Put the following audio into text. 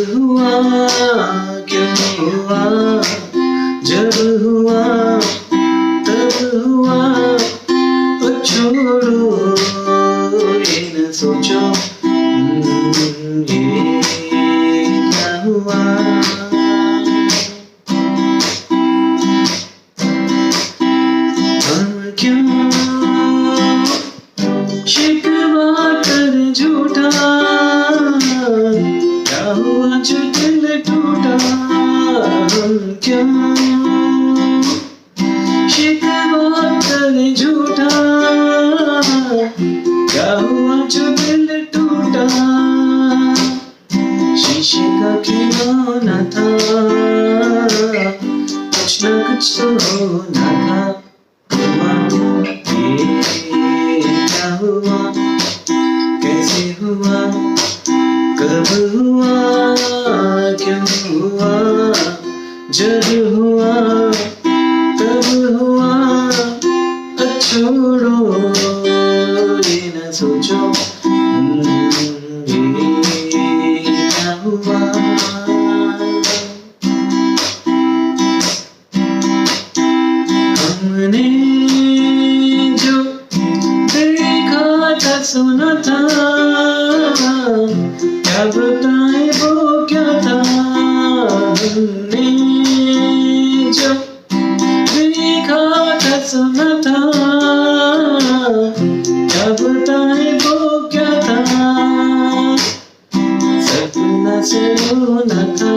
हुआ क्यों हुआ, जब हुआ तब हुआ, तो छोड़ो ये न सोचो ये क्या हुआ। हम क्यों शिकवा कर झूठा, क्या हुआ जो दिल टूटा। हम क्यों शिकवा कर झूठा, क्या हुआ जो दिल टूटा। शीशे का खिलौना था, कुछ ना कुछ तो होना था। हुआ ये क्या हुआ, कैसे हुआ, कब हुआ, क्यों हुआ, जब हुआ तब हुआ, छोड़ो ये न सोचो ये क्या हुआ। हमने जो देखा था सुना था, क्या बताए वो क्या था। हमने जो देखा था सुना था, क्या बताए वो क्या था। सपना से रोना था,